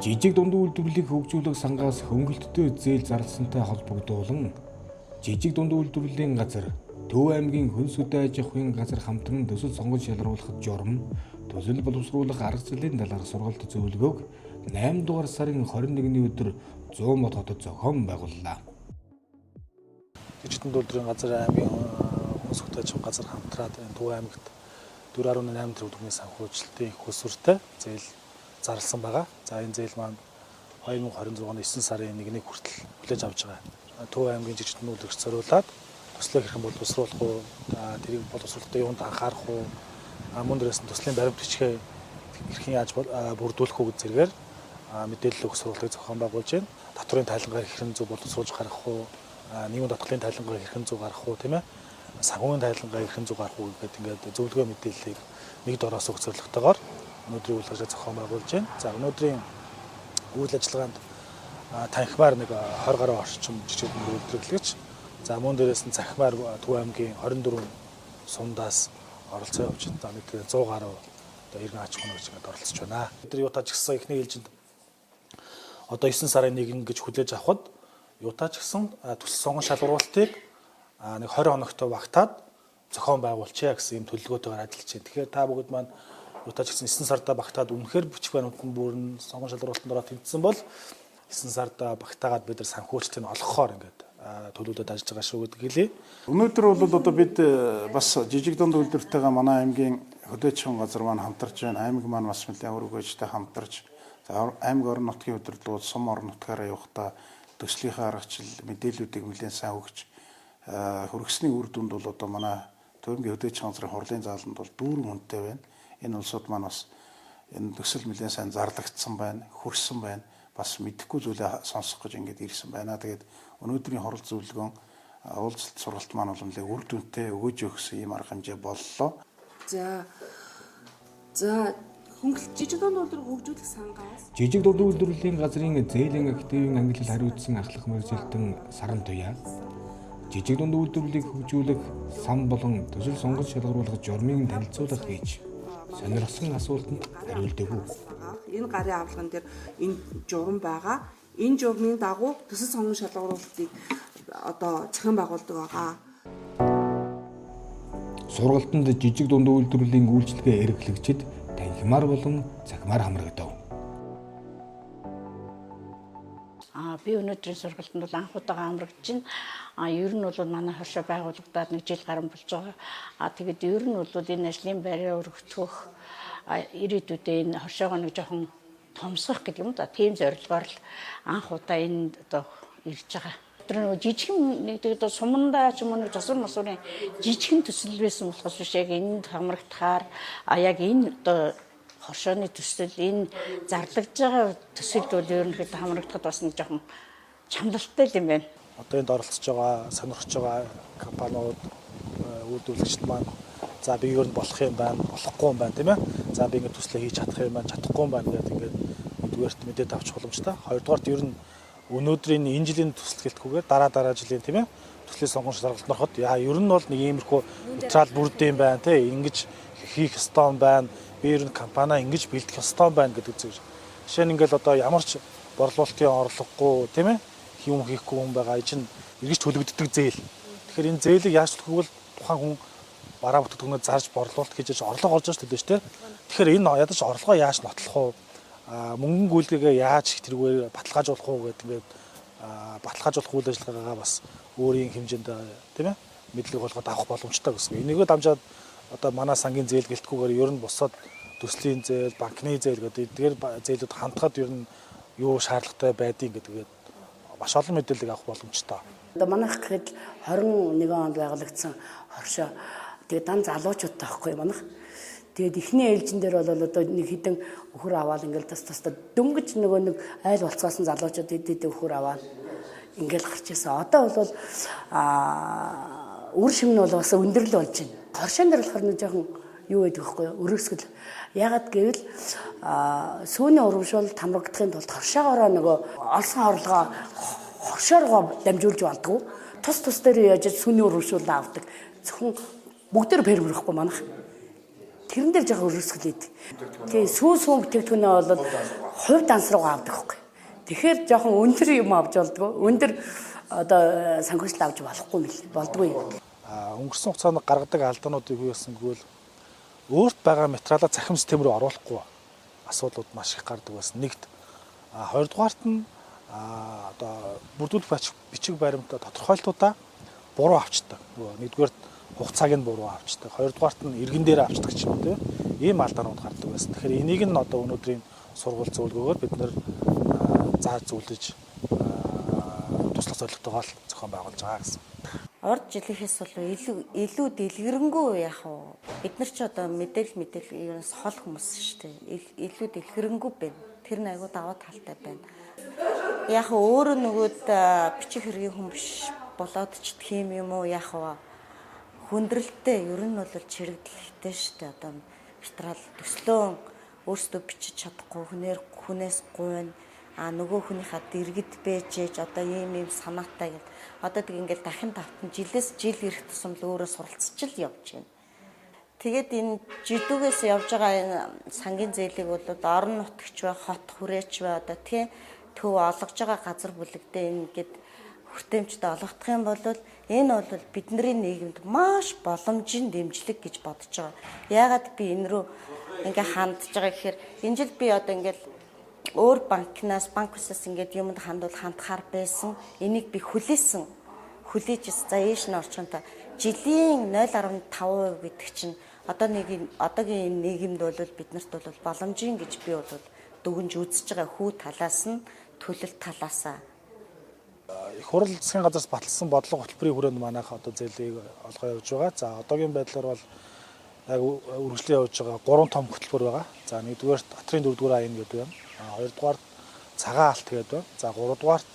Жижиг дундuu үйлдвэрлэлийг хөгжүүлэх сангаас хөнгөлөлттэй зээл зарласантай холбогдуулан жижиг дундuu үйлдвэрлэлийн газар Төв аймгийн хөнс үдэ аж ахуйн газар хамтран төсөл сонгож шалруулахад журам төсөл боловсруулах арга зүйн талаарх сургалт зөвлөгөөг 8 дугаар сарын 21-ний өдөр 100 мод хотод зохион байгууллаа. Жижиг дундuu үйлдвэрлэлийн газар аймгийн хөнс үдэ аж ахуйн газар хамтраад Төв аймагт 4.8 тэрбум төгрөгийн санхүүжилтийн их усвартай зээл зарласан байгаа. За энэ зээл маань 2026 оны 9 сарын 1-ний хүртэл хүлээж авч байгаа. Төв аймгийн жижиг дундuu үйлдвэрлэгч зориулаад төслийг хэрхэн боловсруулах уу, тэрийг боловсруулалтаа юунд анхаарах уу, мөн дээрээс нь төслийн баримт бичгээ хэрхэн яаж бүрдүүлэх үү гэж зэрэгээр мэдээлэл өгөх сургалтыг зохион байгуулж байна. Татврын тайлангаар хэрхэн зөв боловсруулж гаргах уу, нийгмийн татврын тайлангаар хэрхэн зөв гаргах уу, тийм ээ. Санхүүгийн тайлангаар хэрхэн зөв гаргах уу гэдэг ингээд зөвлөгөө мэдээллийг нэг дороос өгөх зорилготойгоор өнөөдрийн үйл ажиллагаа зохион байгуулж байна. За өнөөдрийн үйл ажиллагаанд танхимаар нэг 20 гаруй орчим жижиг дундuu үйлдвэрлэгч, за мөн дээрээс нь захимаар Төв аймгийн 24 сундаас оролцоо явуулж байна. За нэг 100 гаруй одоо иргэн аж ахуйн гэж ингээд оролцож байна. Бид юутаач гэсэн эхний ээлжинд одоо 9 сарын 1 гэж хүлээж авахад юутаач гэсэн төсөл сонгон шалгуулалтыг нэг 20 хоногт багтаад зохион байгуулчихъя гэсэн юм төлөвлөгөөтэйгээр ажиллаж байна. Тэгэхээр та бүгд маань юутаач гэсэн 9 сарда багтаад үнэхээр бичиг баримтанд бүрэн сонгон шалгуулалтанд ороод тэмцсэн бол 9 сарда багтаагаад бид нар санхүүжилтийг олгохоор ингээд төлөвлөд ажиллаж байгаа шүү гэдэг хэлье. Өнөөдөр бол одоо бид бас жижиг дундuu үйлдвэртэйгээ манай аймгийн хөдөөчхөн газар маань хамтарч байна. Аймаг маань бас нэлээд өргөжтэй хамтарч аймаг орон нутгийн удирдлагууд сум орон нутгаараа явахдаа төслийнхаа аргачлал мэдээллүүдийг нэлээд сайн өгч хөргөсний үр дүнд бол одоо манай Төв аймгийн хөдөөчхөн газрын хурлын зааланд бол дүүрэн хүнтэй байна. Энэ улсууд маань бас энэ төсөл нэлээд сайн зарлагдсан байна, хөрсөн байна. Бас мэдэхгүй зүйлээ сонсох гэж ингэж ирсэн байна. Тэгээд өнөөдрийн хорол зөвлөгөөн уулзалт сургалт маань бол нэлээд үр дүнтэй өгөөж өгсөн юм арга хэмжээ боллоо. За жижиг дундuu үйлдвэрлэл хөгжүүлэх сангаас Жижиг дундuu үйлдвэрлэлийн газрын зээлийн активын ангиллал хариуцсан ахлах мөржилтөн Саран Туяа жижиг дундуу үйлдвэрлэлийг хөгжүүлэх сан болон төсөл сонгож шалгаруулах журмыг танилцуулах гэж сонирхсан асуултанд хариулдаг. Энэ гарын авлаган дээр энэ журам байгаа. Энэ журмын дагуу төсөл сонгон шалгуулалтыг одоо зохион байгуулдаг байгаа. Сургалтанд жижиг дундуу үйлдвэрлэлийн үйлчлэгээ эрхлэгчид танхимаар болон захимаар хамрагдав. Би өнөөдрийн сургалтанд бол анх удаага хамрагдаж байна. Ер нь бол манай хоршоо байгуулагдаад 1 жил гарсан болж байгаа. Тэгээд ер нь бол энэ ажлын байраа өргөцгөх ирээдүйдээ энэ хоршоогоо нэг жоохон томсгох гэдэг юм да. Тийм зорилгоор л анх удаа энд одоо ирж байгаа. Тэр нэг жижигхэн нэг одоо сумандаа ч юм уу нэг засвар масуурын жижигхэн төсөл байсан болохоос биш яг энд хамрагдахаар яг энэ одоо хоршооны төсөл энэ зарлагдж байгаа төсөлд бол ерөнхийдөө хамрагдахад бас нэг жоохон чамлалтай юм байна. Одоо энд оролцож байгаа, сонирхож байгаа компаниуд, үйлдвэрлэгчид маань за би ер нь болох юм байна, болохгүй юм байна тийм ээ. За би ингэ төслөө хийж чадах юм байна, чадахгүй юм байна гэдэг ингээд нэгдүгээрт мэдээд авчих боломжтой. Хоёрдугаарт ер нь өнөөдрийн энэ жилийн төсөл гэлтгүүгээр дараа жилийн тийм ээ төслийн сонгон шалгалтанд ороход ер нь бол нэг иймэрхүү материал бүрдэм байна тийм ингэж хийх ёстой юм байна. Би ер нь компани ингэж бэлдэх ёстой юм байна гэдэг зүйл. Жишээ нь ингээл одоо ямар ч борлуулалтын орлогогүй тийм ээ юм хийхгүй хүн байгаа чинь эргэж төлөгддөг зээл. Тэгэхээр энэ зээлийг яаж төлөхөө бол тухайн хүн бараа бүтээгдэхүүнээ зарж борлуулалт хийж орлого олж байгаа шүү дээ. Тэгэхээр энэ ядаж орлогоо яаж нотлох уу? Мөнгөн гүйлгээгээ яаж тэргээр баталгаажуулах уу гэдэг ингээд баталгаажуулах үйл ажиллагаагаа бас өөрийн хэмжээнд тийм ээ мэдлэг болгоод авах боломжтой гэсэн. Энийгээ дамжаад одоо манай сангийн зээл гэлтгүүгээр ер нь бусад төслийн зээл, банкны зээл гэдэг эдгээр зээлүүд хандхад ер нь юу шаардлагатай байдгийг гэдгээд маш олон мэдээлэл авах боломжтой. Одоо манайх гэхэд 21 онд байгуулагдсан хоршоо тэгээд дан залуучуудтай байхгүй манайх. Тэгээд эхний ээлжин дээр бол одоо нэг хідэн өхөр аваад ингээл тас дөнгөж нөгөө нэг айл болцоосон залуучууд эдээд өхөр аваад ингээл гарч ирсэн. Одоо бол үр шим нь бол бас өндөрлөл болж байна. Хоршоон дээр болохоор нэг жоохон юу гэдэг вэ? Өрөөсгөл. Ягаад гэвэл сүүний урамшуулалт хамрагдахын тулд хоршоогоороо нөгөө олсон орлогоо хоршооргоо дамжуулж болдгоо. Тус дээр яаж сүүний урамшуулалт авдаг. Зөвхөн бүгдээр фермерхгүй манайх. тэрэн дээр жоохон өрөөсгөлээд. Тэгээ сүүн бүтээгдэхүүнээ бол хувь данс руу авдаг хөхгүй. Тэгэхээр жоохон өндөр юм авч болдгоо. Өндөр одоо санхүүжил авч болохгүй мэл болдгоо юм. Өнгөрсөн хугацаанд гаргадаг алдаануудыг юу гэсэн гэвэл өөрт байгаа материалаа цахим систем рүү оруулахгүй асуудлууд маш их гардаг байсан. Нэгт хоёрдугаарт нь одоо бүрдүүлэх бичиг баримтаа тодорхойлтуудаа буруу авчдаг. Нэгдүгээр хугацааг нь буруу авчдаг. Хоёрдугаарт нь иргэн дээр авчдаг ч юм уу тийм ийм алдаанууд гардаг байсан. Тэгэхээр энийг нь одоо өнөөдрийн сургууль зөвлөгөөгөөр бид нэр зааж зөвлөж туслах зорилготойгоо зохион байгуулж байгаа гэсэн. Урд жилийнхээс бол илүү дэлгэрэнгүй яг уу бид нар ч одоо мэдээлэл ерөөс хол хүмүүс шүү дээ. Илүү дэлгэрэнгүй байна. Тэр нь айгуу даваа талтай байна. Яг өөрөө нөгөөд бичих хэргийн хүн биш болоод ч тийм юм уу яг уу хүндрэлтэй ер нь бол чирэгдэлтэй шүү дээ. Одоо материал төслөө өөрсдөө бичиж чадахгүй хүнээс гуйна нөгөө хүнийхээ дэргэд бэжэж одоо ийм санаатай гэл одоо тэг ингээл дахин тавтан жилээс жил ирэх тусам л өөрөө суралцчил явж байна. Тэгээд энэ жидүүгээс явж байгаа энэ сангийн зээлийг бол орон нутагч бай, хот хүрээч бай одоо тий төв олгож байгаа газар бүлэгдээ ингээд хүртээмжтэй олгох юм бол энэ бол бидний нийгэмд маш боломжийн дэмжлэг гэж бодож байгаа. Яагаад би энэ рүү ингээ хандж байгаа гэхээр энэ жил би одоо ингээл өөр банк усаас ингээд юмд хандхаар байсан. Энийг би хүлээж за ийш нь орчонтой жилийн 0.5% гэдэг чинь одоогийн нийгэмд бол биднэрт бол боломжийн гэж би бол дүгнж үзэж байгаа хүү талаас нь төлөлт талаасаа их хурал засгийн газраас баталсан бодлого хөтөлбөрийн хүрээнд манайх одоо зээлийг олгоо явж байгаа. За одоогийн байдлаар бол яг үргэлжлэн явж байгаа 3 том хөтөлбөр байгаа. За нэгдүгээр Атрын 4-р аян гэдэг байна. Хоёрдугаар цагаан алт гэдэг байна. За гуравдугаарт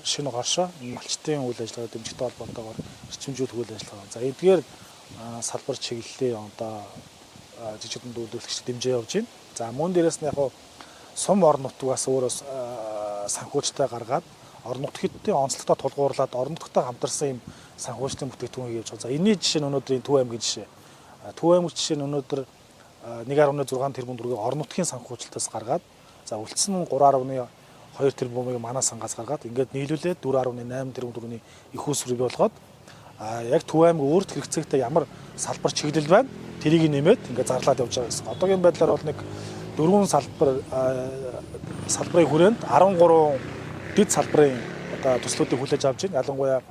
шинэ хоршоо малчтын үйл ажиллагаа дэмжихтэй холбоотойгоор эрчимжүүлэх үйл ажиллагаа. За эдгээр салбар чиглэлийн одоо жижиг дунд үйлдвэрлэгч дэмжээ явж байна. За мөн дээрээс нь яг сум орон нутгаас өөрөөс санхүүжтэй гаргаад орон нутгуудын онцлогтой тулгуурлаад орон нутгтай хамтарсан юм санхүүжлийн бүтээгдэхүүн хийж байгаа. За энэний жишээ нь өнөөдрийн Төв аймгийн жишээ. Төв аймгийн жишээ нь өнөөдөр 1.6 тэрбум төгрөгийг орон нутгийн санхүүжилтээс гаргаад за үлдсэн 3.2 тэрбумыг манай сангаас гаргаад ингээд нийлүүлээд 4.8 тэрбум төгрөгийн их усрыг болгоод яг Төв аймаг өөрт хэрэгцээтэй ямар салбар чиглэл байна тэрийг нэмээд ингээд зарлаад явж байгаа гэсэн. Одоогийн байдлаар бол нэг 4 салбарын хүрээнд 13 дэд салбарын одоо төслүүдийг хүлээж авч байна. Ялангуяа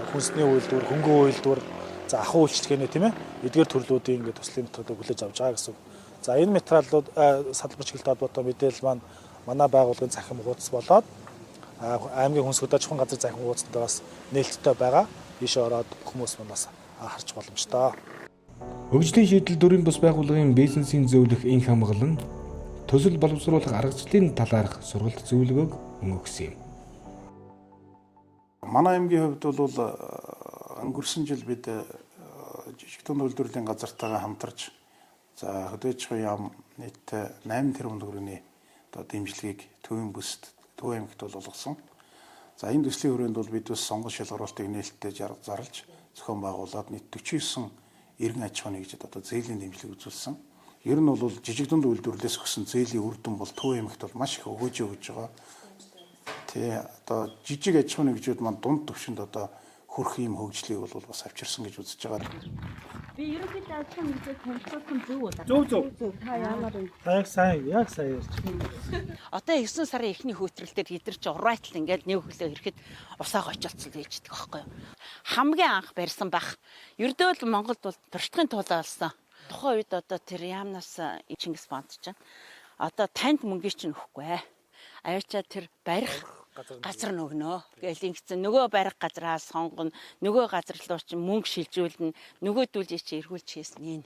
хүнсний үйлдвэр, хөнгөн үйлдвэр, за ахуй үйлчлэгээний тийм ээ эдгээр төрлүүдийн ингээд төслийн материалыг хүлээж авч байгаа гэсэн. За энэ материалууд салбар чиглэлтэй холбоотой мэдээлэл маань манай байгууллагын захин хуудас болоод аймгийн хүнс хөдөө чухал газар захин хуудастайгаас нээлттэй байгаа. Ийшээ ороод хүмүүс манаас харж боломжтой. Хөгжлийн шийдэл дүрийн бус байгууллагын бизнесийн зөвлөх энх хамгаалан төсөл боловсруулах аргачлалын талаарх сургалт зөвлөгөөг өгсөн юм. Манай аймгийн хувьд бол өнгөрсөн жил бид жижиг дунд үйлдвэрлэлийн газартайгаа хамтарч за хөдөөж яам нийтдээ 8 тэрбум төгрөгийн одоо дэмжлэгийг төвийн бүсд Төв аймагт бол олгосон. За энэ төслийн хүрээнд бол бид бас сонгон шалгаруулалтыг нээлттэй зарлж зохион байгуулад нийт 49 эргэн аж ахуйн гэж одоо зээлийн дэмжлэг үзүүлсэн. Ер нь бол жижиг дунд үйлдвэрлэлээс өгсөн зээлийн үр дүн бол Төв аймагт бол маш их өгөөж байгаа. Тэ одоо жижиг аж ахуйн нэгжүүд маань дунд түвшинд одоо хүрх юм хөгжлийг бол бас авчирсан гэж үзэж байгаа. Би ерөнхийдөө ажлын мэдээ томилсон зөв үү? Зөв. Та ямар вэ? Яг сайн ярьж. Одоо 9 сарын эхний хөөтрөлтөөр хидэрч урайтл ингээд нэг хөлөө ирэхэд усааг очилцсон гэж хэлдэг байхгүй юу? Хамгийн анх барьсан бах. Ердөө л Монголд бол туршлагын тулаа болсон. Тухайн үед одоо тэр яамнаас Чингис Банд чинь одоо танд мөнгө чинь өгөхгүй. Аваачаа тэр барих газар нөгнөө гэл ингэсэн нөгөө барих газраас сонгоно нөгөө газар руу чинь мөнгө шилжүүлнэ нөгөөдүүл чи эргүүлж хийсэн юм.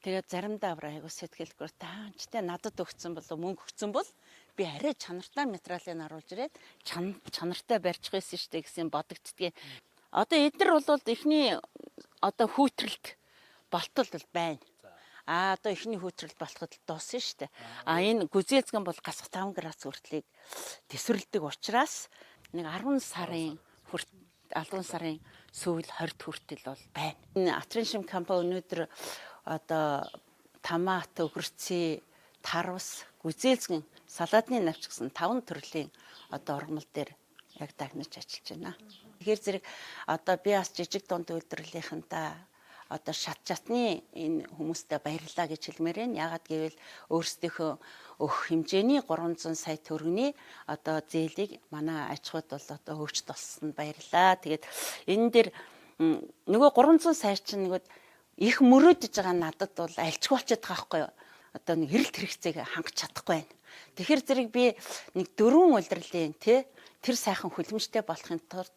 Тэгээд заримдаа айгуу сэтгэлгээр таанчтай надад өгсөн болов мөнгө өгсөн бол би арай чанартай материалыг харуулж ирээд чанартай барьж байсан штэ гэсэн бодогддгийг. Одоо эдгээр бол эхний одоо хүүтрэлт болтол байна. Одоо эхний хүүтрэлт болоход дууссан штэ. Энэ гүзээцгэн бол гасах 5 градус хүртлийг тэсвэрлэдэг учраас нэг 10 сарын албан сарын сүүл 20 хүртэл бол байна. Энэ Атрын шим компани өнөөдөр одоо томат, өгөрцөө, тарвас, гүзээлзгэн, салаадны навч гэсэн 5 төрлийн одоо ургамал дээр яг дагнаж ажиллаж байна. Тэгэхээр зэрэг одоо би бас жижиг дунд үйлдвэрлэлийнхэнтэй одоо шат шатны энэ хүмүүстээ баярлалаа гэж хэлмээр байна. Яагаад гэвэл өөрсдийнхөө өгөх хэмжээний 300 сая төгрөгийн одоо зээлийг манай аж ахуйд бол одоо хөгж тулсанд баярлалаа. Тэгээд энэ дээр нөгөө 300 сая чинь нэг их мөрөөдөж байгаа надад бол альчгүй болчиход байгаа байхгүй юу? Одоо нэг хэрэлт хэрэгцээг хангаж чадахгүй байна. Тэгэхээр зэрэг би нэг 4 улирлын тэр сайхан хүлэмжтэй болохын тулд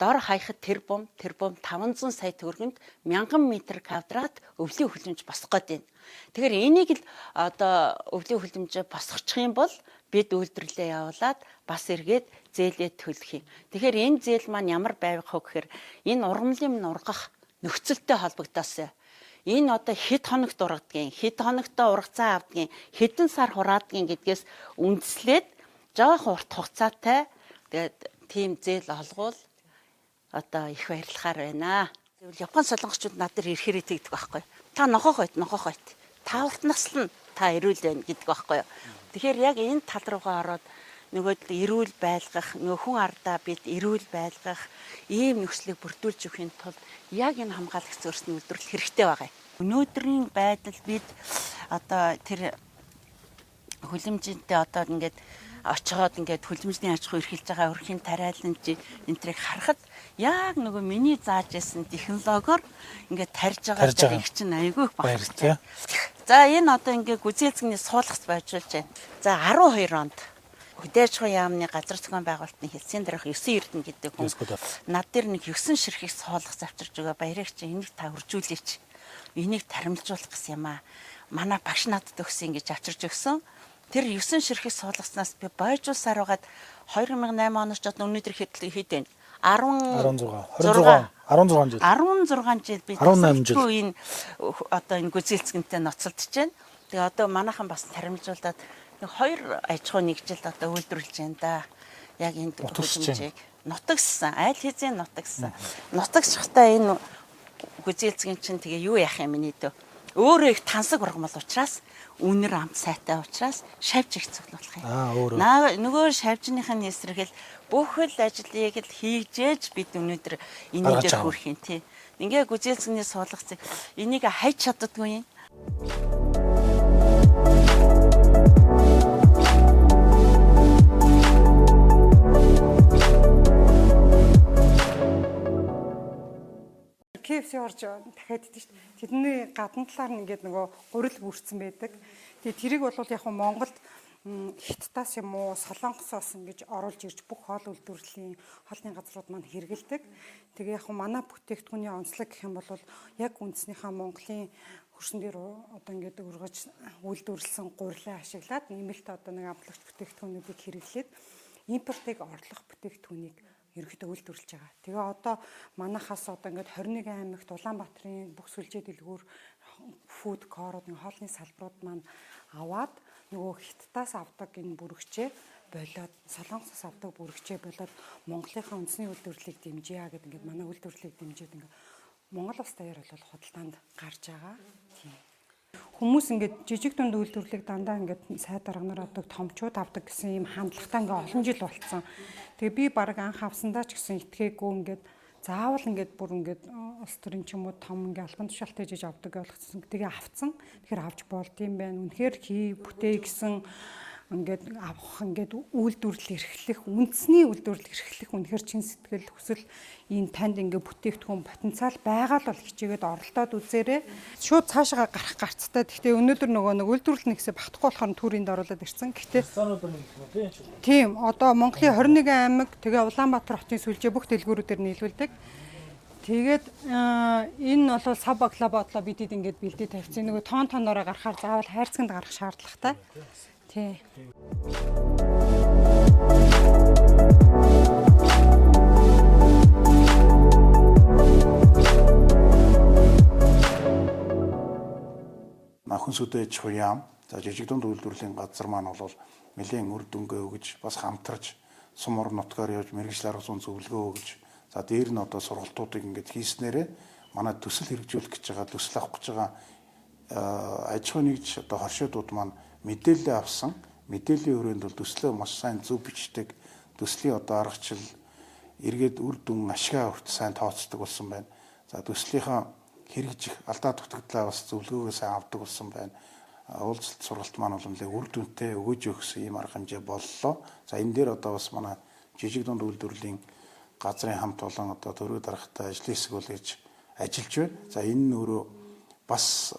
дор хаяхад тэрбум 500 сая төгрөгөнд 1000 м квадрат өвлийн хүлэмж босгох гээд байна. Тэгэхээр энийг л одоо өвлийн хүлэмж босгочих юм бол бид үйлдвэрлэлээ явуулаад бас эргээд зээлээ төлөх юм. Тэгэхээр энэ зээл маань ямар байх вэ гэхээр энэ ургамлын ургах нөхцөлтэй холбогдоосоо. Энэ одоо хэд хоногт ургадгийн, хэд хоногтоо ургацаа авдгийн, хэдэн сар хураадгийн гэдгээс үндэслээд жоох урт хугацаатай тэгээд тийм зээл олгуул одоо их баярлахаар байна. Япон солонгочууд надад ирэхээр тэгдэг байхгүй. Та нохох байт. Та урт наслна, та эрүүл байна гэдэг байхгүй. Тэгэхээр яг энэ тал руугаа ороод нөгөө эрүүл байлгах, нөгөө хүн ардаа бид эрүүл байлгах ийм нөхцөлийг бүрдүүлж өхийн тулд яг энэ хамгаалагч зөрсний үйлдвэрлэл хэрэгтэй байгаа. Өнөөдрийн байдал бид одоо тэр хүлэмжтэй одоо ингээд очоод ингээд хүлэмжний аж ахуй эрхэлж байгаа өрхийн тариалан энтрийг харахад яг нөгөө миний зааж байсан технологиор ингээд тарьж байгаа их чинь айгүй их байна. За энэ одоо ингээд гүзээлзгний суулгац байжулж байна. За 12 онд Хөдөөж ахуйн яамны газар зохион байгуулалтын хэлтсийн дараах 9 Эрдэнэ гэдэг хүн над дээр нэг 9 ширхэг суулгах завчирж байгаа баярагч энийг та үржүүлээч. Энийг таримлжуулах гэсэн юм аа. Манай багш надад өгсөн гэж авчирж өгсөн. Тэр 9 ширхэг суулгацнаас би бойжуулсаар байгаад 2008 оноос ч одоо өнөөдөр хэд байна? 16 жил би 18 жил энэ одоо энэ гүзээлцгэнтэй ноцолдож байна. Тэгээ одоо манайхан бас таримлжуулаад 2 аж ахуй нэгжилд одоо үйлдвэрлэж байна да. Яг энэ хүлэмжийг нутагссан, аль хэзээ нутагссан. Нутагсахтаа энэ гүзээлцгэн чинь тэгээ юу яах юм миний дөө. Өөрөө их тансаг ургамал учраас үнэр амт сайтай учраас шавж их цуглуулах юм. Нөгөө шавжныхын эсрэгэл бүх л ажлыг л хийжээж бид өнөөдөр энэ дээр хүрэх юм тий. Ингээ гүзээлцгний суулгацыг энийг хайж чаддаггүй юм. KFC орж дахиад идэв шүү дээ. Тэдний гадна талаар нь ингээд нөгөө гурил бүрдсэн байдаг. Тэгээ тэрийг бол яг нь Монголд Хятадаас юм уу Солонгосоос ингэж оруулж ирж бүх хоол үйлдвэрлэлийн хоолны газрууд маань хэрэгэлдэг. Тэгээ яг нь манай бүтээгдэхүүний онцлог гэх юм бол яг үндснийхээ Монголын хөрсөн дээр одоо ингээд өргөж үйлдвэрлэсэн гурилаа ашиглаад нэмэлт одоо нэг амтлагч бүтээгдэхүүнүүдийг хэрэглээд импортыг орлох бүтээгдэхүүнийг ерөнхийдөө үйлдвэрлэж байгаа. Тэгээ одоо манайхаас одоо ингээд 21 аймагт Улаанбаатарын бүх сүлжээ дэлгүүр фуд корууд хоолны салбарууд маань аваад нөгөө Хятадаас авдаг энэ бүрэгчээ болоод Солонгосоос авдаг бүрэгчээ болоод Монголынхаа үндэсний үйлдвэрлэлийг дэмжиж гэдэг ингээд манай үйлдвэрлэлийг дэмжиж ингээд Монгол улс даяар бол худалдаанд гарч байгаа. Тийм. Хүмүүс ингээд жижиг дунд үйлдвэрлэлийг дандаа ингээд сайд дарганаар авдаг, томчууд авдаг гэсэн юм хандлагатай ингээд олон жил болцсон. Тэгээ би баг анх авсандаа ч гэсэн итгээгүй ингээд заавал ингээд бүр ингээд улс төрийн ч юм уу том ингээд албан тушаалтай жиж авдаг ойлгоцсон. Тэгээ авцсан. Тэгэхээр авч болд юм байна. Үнэхээр бүтээ гэсэн ингээд авах ингээд үйлдвэрлэл эрхлэх, үндэсний үйлдвэрлэл эрхлэх үнэхээр чин сэтгэл хүсэл энэ танд ингээд бүтээгдэхүүн потенциал байгаа л бол хичээгээд оролдоод үзээрэй. Шууд цаашаа гарах гарцтай. Гэхдээ өнөөдөр нөгөө нэг үйлдвэрлэл нэгсээ багтахгүй болохоор түүринд оруулаад ирсэн. Гэхдээ тийм одоо Монголын 21 аймаг тэгээ Улаанбаатар хотын сүлжээ бүх дэлгүүрүүдээр нийлүүлдэг. Тэгээд энэ бол сав баглаа бодлоо бидэд ингээд бэлдээ тавьчихсан. Нөгөө тоонороо гарахаар заавал хайрцагт гарах шаардлагатай. Тий. Нахын сүдэж хуяам. За жижиг дунд үйлдвэрлэлийн газар маань бол нэлээд үр дүнгээ өгж бас хамтарч сум орон нутгаар явж мэргэжил арга зүйн зөвлөгөө өгж За дээр нь одоо сургалтуудыг ингээд хийснээрээ манай төсөл хэрэгжүүлэх гэж байгаа, төсөл авах гэж байгаа аж ахуй нэгж одоо хоршоодууд маань мэдээлэл авсан. Мэдээллийн хүрээнд бол төслөө маш сайн зөв бичдэг. Төслийн одоо аргачлал эргээд үр дүн ашгаа хүрт сайн тооцдог болсон байна. За төслийнхаа хэрэгжих алдаа дутагдлаа бас зөвлөгөөгөө сайн авдаг болсон байна. Уулзалт сургалт маань бол нэлээд үр дүнтэй өгөөж өгсөн ийм арга хэмжээ боллоо. За энэ дээр одоо бас манай жижиг дунд үйлдвэрлэлийн газрын хамт олон одоо төрөө даргатай ажлын хэсэг бол гэж ажиллаж байна. За энэ нь өөрөө бас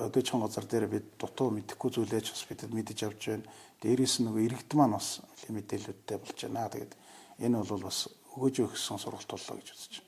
өдөөчөн газар дээр бид дутуу мэдэхгүй зүйлээж бас бидэд мэдэж авч байна. Дээрээс нь нөгөө иргэд маань бас мэдээлэлтэй болж байна. Тэгээд энэ бол бас өгөөж өгсөн сургалт боллоо гэж үзэж байна.